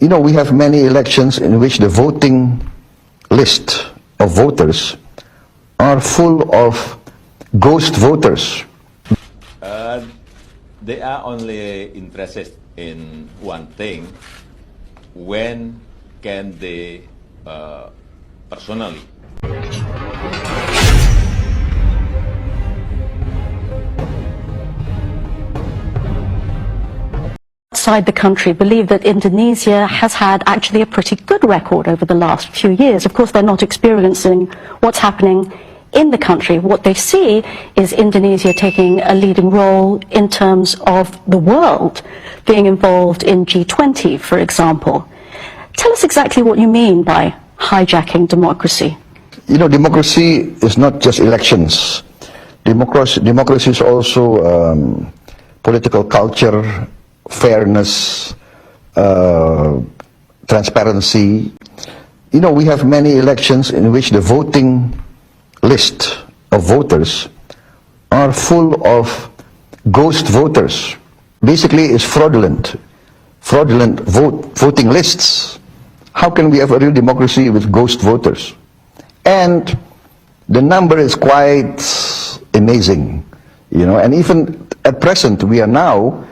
You know, we have many elections in which the voting list of voters are full of ghost voters. They are only interested in one thing: when can they personally outside the country believe that Indonesia has had actually a pretty good record over the last few years. Of course, they're not experiencing what's happening in the country. What they see is Indonesia taking a leading role in terms of the world, being involved in G20, for example. Tell us exactly what you mean by hijacking democracy. You know, democracy is not just elections. Democracy is also political culture, fairness, transparency. You know, we have many elections in which the voting list of voters are full of ghost voters. Basically, it's fraudulent voting lists. How can we have a real democracy with ghost voters? And the number is quite amazing, you know, and even at present we are now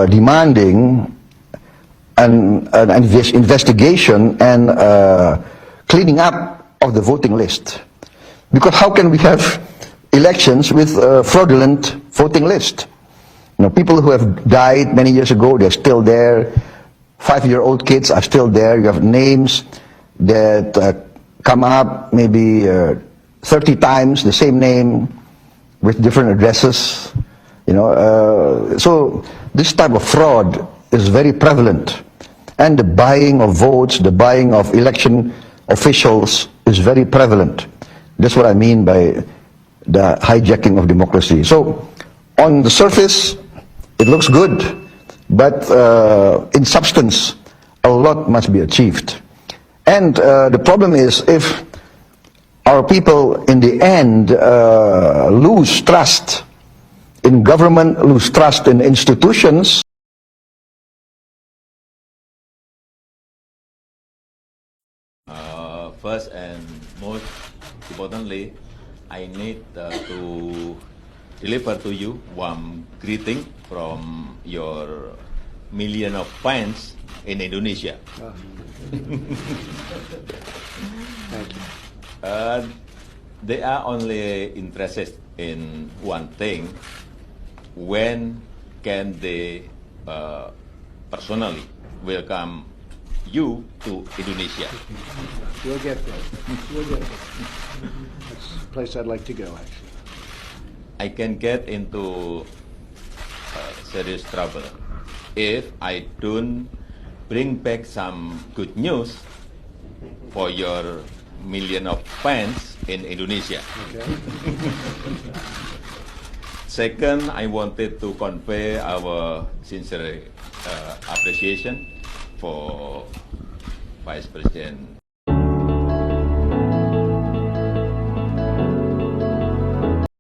demanding an investigation and cleaning up of the voting list. Because how can we have elections with a fraudulent voting list? You know, people who have died many years ago, they're still there. 5-year-old kids are still there. You have names that come up maybe 30 times, the same name with different addresses. You know, so this type of fraud is very prevalent, and the buying of votes, the buying of election officials is very prevalent. That's what I mean by the hijacking of democracy. So, on the surface, it looks good, but in substance, a lot must be achieved. And the problem is, if our people in the end lose trust in government, lose trust in institutions. First and most importantly, I need to deliver to you warm greeting from your million of fans in Indonesia. Thank you. They are only interested in one thing: when can they personally welcome you to Indonesia? We'll get there. We'll get there. That's a place I'd like to go, actually. I can get into serious trouble if I don't bring back some good news for your million of fans in Indonesia. Okay. Second, I wanted to convey our sincere appreciation for Vice President